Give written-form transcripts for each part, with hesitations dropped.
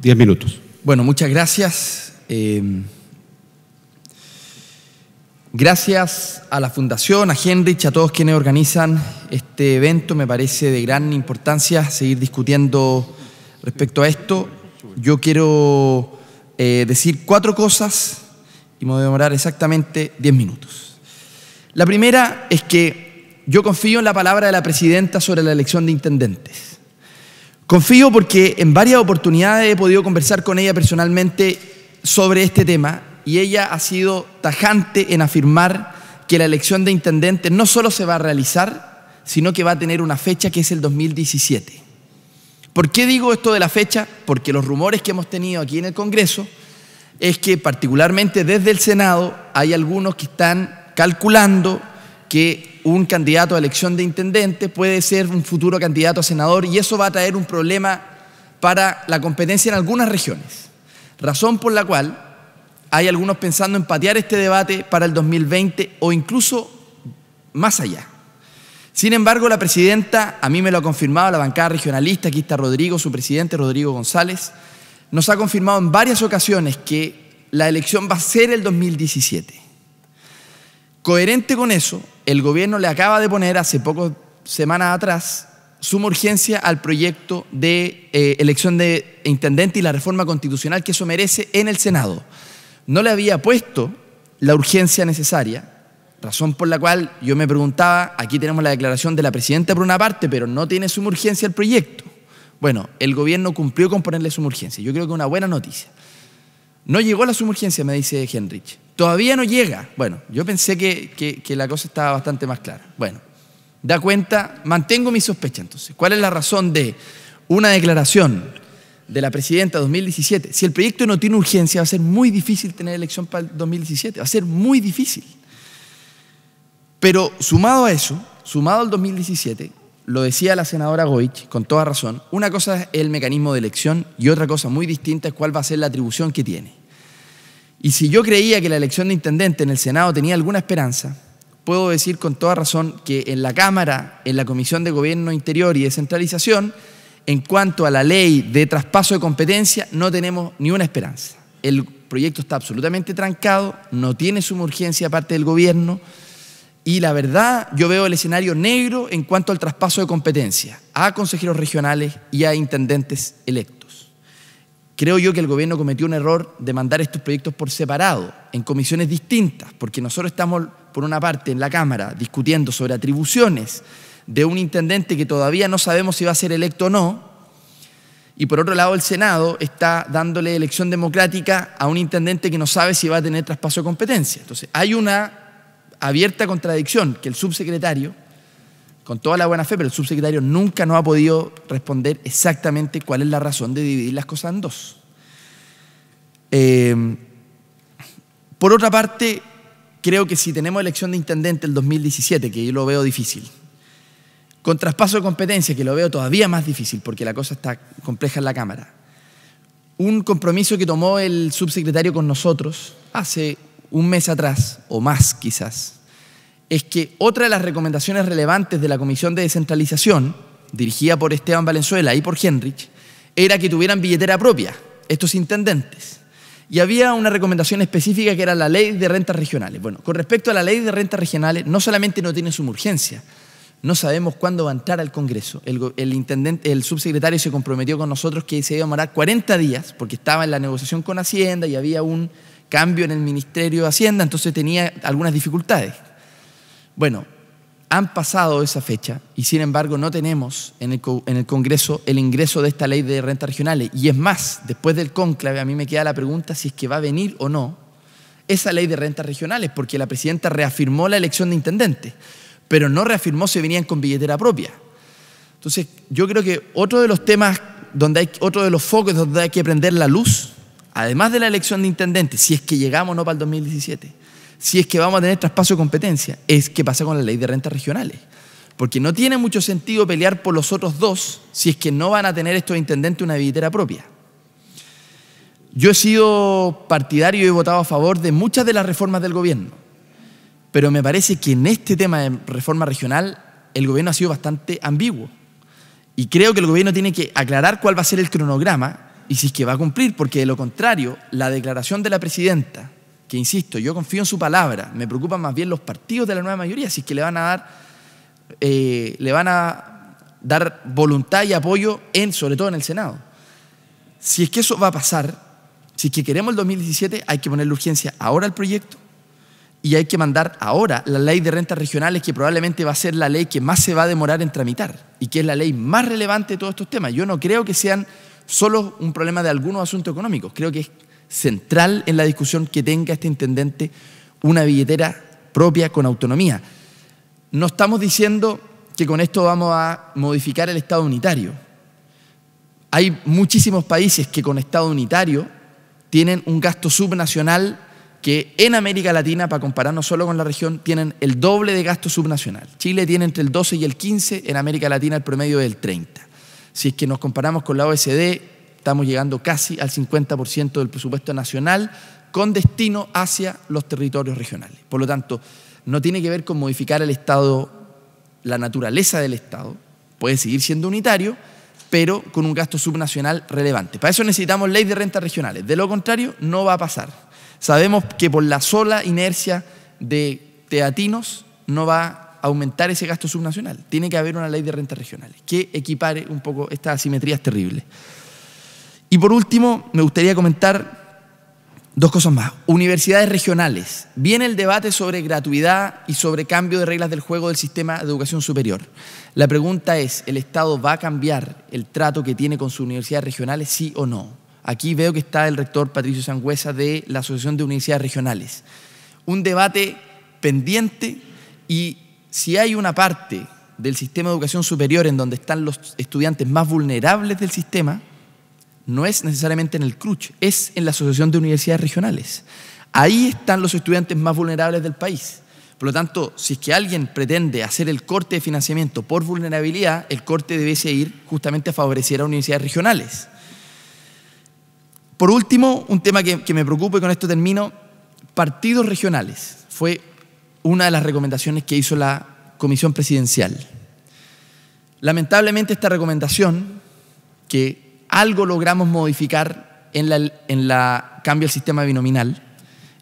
10 minutos. Bueno, muchas gracias. Gracias a la Fundación, a Heinrich, a todos quienes organizan este evento. Me parece de gran importancia seguir discutiendo respecto a esto. Yo quiero decir 4 cosas y me voy a demorar exactamente 10 minutos. La primera es que yo confío en la palabra de la presidenta sobre la elección de intendentes. Confío porque en varias oportunidades he podido conversar con ella personalmente sobre este tema y ella ha sido tajante en afirmar que la elección de intendentes no solo se va a realizar, sino que va a tener una fecha que es el 2017. ¿Por qué digo esto de la fecha? Porque los rumores que hemos tenido aquí en el Congreso es que particularmente desde el Senado hay algunos que están calculando que un candidato a elección de intendente puede ser un futuro candidato a senador y eso va a traer un problema para la competencia en algunas regiones. Razón por la cual hay algunos pensando en patear este debate para el 2020 o incluso más allá. Sin embargo, la presidenta, a mí me lo ha confirmado la bancada regionalista, aquí está Rodrigo, su presidente, Rodrigo González, nos ha confirmado en varias ocasiones que la elección va a ser el 2017. Coherente con eso, el gobierno le acaba de poner hace pocas semanas atrás suma urgencia al proyecto de elección de intendente y la reforma constitucional que eso merece en el Senado. No le había puesto la urgencia necesaria, razón por la cual yo me preguntaba, aquí tenemos la declaración de la presidenta por una parte, pero no tiene suma urgencia el proyecto. Bueno, el gobierno cumplió con ponerle suma urgencia. Yo creo que es una buena noticia. No llegó la suma urgencia, me dice Heinrich. Todavía no llega. Bueno, yo pensé que la cosa estaba bastante más clara. Bueno, da cuenta, mantengo mi sospecha entonces. ¿Cuál es la razón de una declaración de la presidenta 2017? Si el proyecto no tiene urgencia, va a ser muy difícil tener elección para el 2017. Va a ser muy difícil. Pero sumado a eso, sumado al 2017, lo decía la senadora Goich con toda razón, una cosa es el mecanismo de elección y otra cosa muy distinta es cuál va a ser la atribución que tiene. Y si yo creía que la elección de intendente en el Senado tenía alguna esperanza, puedo decir con toda razón que en la Cámara, en la Comisión de Gobierno Interior y Descentralización, en cuanto a la ley de traspaso de competencia, no tenemos ni una esperanza. El proyecto está absolutamente trancado, no tiene suma urgencia aparte del gobierno y la verdad yo veo el escenario negro en cuanto al traspaso de competencia a consejeros regionales y a intendentes electos. Creo yo que el gobierno cometió un error de mandar estos proyectos por separado, en comisiones distintas, porque nosotros estamos, por una parte, en la Cámara discutiendo sobre atribuciones de un intendente que todavía no sabemos si va a ser electo o no, y por otro lado el Senado está dándole elección democrática a un intendente que no sabe si va a tener traspaso de competencia. Entonces, hay una abierta contradicción que el subsecretario, con toda la buena fe, pero el subsecretario nunca nos ha podido responder exactamente cuál es la razón de dividir las cosas en dos. Por otra parte, creo que si tenemos elección de intendente el 2017, que yo lo veo difícil, con traspaso de competencia, que lo veo todavía más difícil porque la cosa está compleja en la Cámara, un compromiso que tomó el subsecretario con nosotros hace un mes atrás, o más quizás, es que otra de las recomendaciones relevantes de la Comisión de Descentralización, dirigida por Esteban Valenzuela y por Heinrich, era que tuvieran billetera propia, estos intendentes. Y había una recomendación específica que era la ley de rentas regionales. Bueno, con respecto a la ley de rentas regionales, no solamente no tiene suma urgencia, no sabemos cuándo va a entrar al Congreso. El subsecretario se comprometió con nosotros que se iba a demorar 40 días, porque estaba en la negociación con Hacienda y había un cambio en el Ministerio de Hacienda, entonces tenía algunas dificultades. Bueno, han pasado esa fecha y sin embargo no tenemos en el Congreso el ingreso de esta ley de rentas regionales. Y es más, después del cónclave a mí me queda la pregunta si es que va a venir o no esa ley de rentas regionales, porque la presidenta reafirmó la elección de intendentes, pero no reafirmó si venían con billetera propia. Entonces, yo creo que otro de los temas, otro de los focos donde hay que prender la luz, además de la elección de intendentes, si es que llegamos o no para el 2017, si es que vamos a tener traspaso de competencia, es qué pasa con la ley de rentas regionales. Porque no tiene mucho sentido pelear por los otros dos si es que no van a tener estos intendentes una billetera propia. Yo he sido partidario y he votado a favor de muchas de las reformas del gobierno, pero me parece que en este tema de reforma regional el gobierno ha sido bastante ambiguo. Y creo que el gobierno tiene que aclarar cuál va a ser el cronograma y si es que va a cumplir, porque de lo contrario, la declaración de la presidenta, que insisto, yo confío en su palabra, me preocupan más bien los partidos de la nueva mayoría, si es que le van a dar voluntad y apoyo, sobre todo en el Senado. Si es que eso va a pasar, si es que queremos el 2017, hay que ponerle urgencia ahora al proyecto y hay que mandar ahora la ley de rentas regionales, que probablemente va a ser la ley que más se va a demorar en tramitar y que es la ley más relevante de todos estos temas. Yo no creo que sean solo un problema de algunos asuntos económicos, creo que es central en la discusión que tenga este intendente una billetera propia con autonomía. No estamos diciendo que con esto vamos a modificar el Estado unitario. Hay muchísimos países que con Estado unitario tienen un gasto subnacional que en América Latina, para compararnos solo con la región, tienen el doble de gasto subnacional. Chile tiene entre el 12 y el 15, en América Latina el promedio es el 30. Si es que nos comparamos con la OECD, estamos llegando casi al 50% del presupuesto nacional con destino hacia los territorios regionales. Por lo tanto, no tiene que ver con modificar el Estado, la naturaleza del Estado, puede seguir siendo unitario, pero con un gasto subnacional relevante. Para eso necesitamos ley de rentas regionales, de lo contrario no va a pasar. Sabemos que por la sola inercia de teatinos no va a aumentar ese gasto subnacional. Tiene que haber una ley de rentas regionales que equipare un poco estas asimetrías terribles. Y por último, me gustaría comentar dos cosas más. Universidades regionales. Viene el debate sobre gratuidad y sobre cambio de reglas del juego del sistema de educación superior. La pregunta es, ¿el Estado va a cambiar el trato que tiene con sus universidades regionales, sí o no? Aquí veo que está el rector Patricio Sangüesa de la Asociación de Universidades Regionales. Un debate pendiente, y si hay una parte del sistema de educación superior en donde están los estudiantes más vulnerables del sistema, no es necesariamente en el CRUCH, es en la Asociación de Universidades Regionales. Ahí están los estudiantes más vulnerables del país. Por lo tanto, si es que alguien pretende hacer el corte de financiamiento por vulnerabilidad, el corte debiese ir justamente a favorecer a universidades regionales. Por último, un tema que me preocupa, y con esto termino, partidos regionales. Fue una de las recomendaciones que hizo la Comisión Presidencial. Lamentablemente esta recomendación, que algo logramos modificar en la cambio al sistema binominal,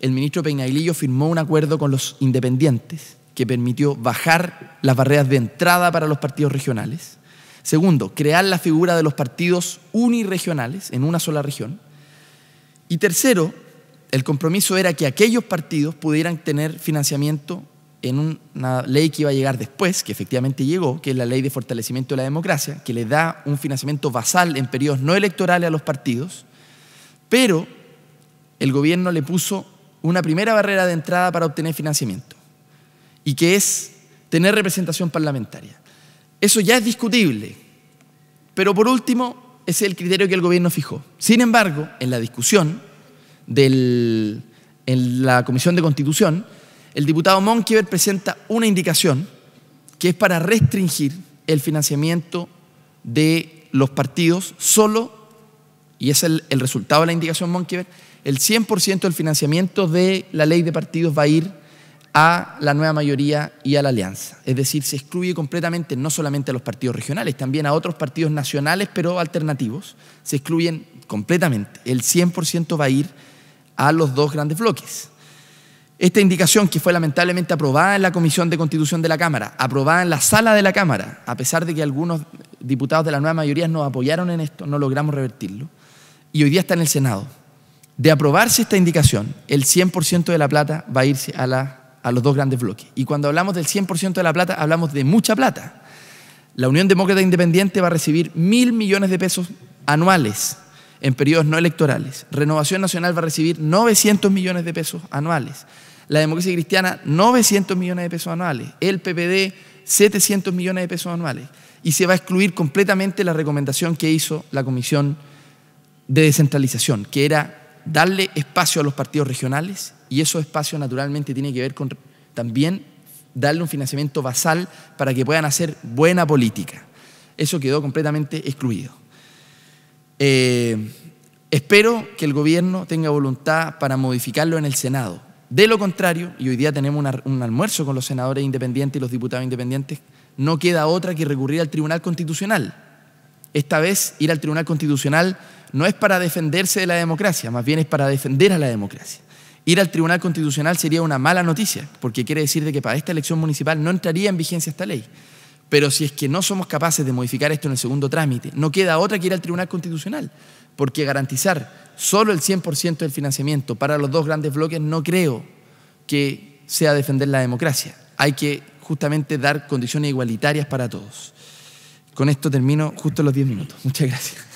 el ministro Peinadillo firmó un acuerdo con los independientes que permitió bajar las barreras de entrada para los partidos regionales. Segundo, crear la figura de los partidos unirregionales en una sola región. Y tercero, el compromiso era que aquellos partidos pudieran tener financiamiento en una ley que iba a llegar después, que efectivamente llegó, que es la Ley de Fortalecimiento de la Democracia, que le da un financiamiento basal en periodos no electorales a los partidos, pero el gobierno le puso una primera barrera de entrada para obtener financiamiento, y que es tener representación parlamentaria. Eso ya es discutible, pero por último, ese es el criterio que el gobierno fijó. Sin embargo, en la discusión en la Comisión de Constitución, el diputado Monkever presenta una indicación que es para restringir el financiamiento de los partidos solo, y es el resultado de la indicación Monkever, el 100% del financiamiento de la ley de partidos va a ir a la nueva mayoría y a la alianza. Es decir, se excluye completamente no solamente a los partidos regionales, también a otros partidos nacionales pero alternativos, se excluyen completamente. El 100% va a ir a los dos grandes bloques. Esta indicación, que fue lamentablemente aprobada en la Comisión de Constitución de la Cámara, aprobada en la sala de la Cámara, a pesar de que algunos diputados de la nueva mayoría nos apoyaron en esto, no logramos revertirlo, y hoy día está en el Senado. De aprobarse esta indicación, el 100% de la plata va a irse a los dos grandes bloques. Y cuando hablamos del 100% de la plata, hablamos de mucha plata. La Unión Demócrata Independiente va a recibir 1.000 millones de pesos anuales en periodos no electorales. Renovación Nacional va a recibir 900 millones de pesos anuales. La Democracia Cristiana, 900 millones de pesos anuales. El PPD, 700 millones de pesos anuales. Y se va a excluir completamente la recomendación que hizo la Comisión de Descentralización, que era darle espacio a los partidos regionales, y esos espacios naturalmente tienen que ver con también darle un financiamiento basal para que puedan hacer buena política. Eso quedó completamente excluido. Espero que el gobierno tenga voluntad para modificarlo en el Senado. De lo contrario, y hoy día tenemos un almuerzo con los senadores independientes y los diputados independientes, no queda otra que recurrir al Tribunal Constitucional. Esta vez ir al Tribunal Constitucional no es para defenderse de la democracia, más bien es para defender a la democracia. Ir al Tribunal Constitucional sería una mala noticia, porque quiere decir de que para esta elección municipal no entraría en vigencia esta ley. Pero si es que no somos capaces de modificar esto en el segundo trámite, no queda otra que ir al Tribunal Constitucional, porque garantizar solo el 100% del financiamiento para los dos grandes bloques no creo que sea defender la democracia. Hay que justamente dar condiciones igualitarias para todos. Con esto termino justo los 10 minutos. Muchas gracias.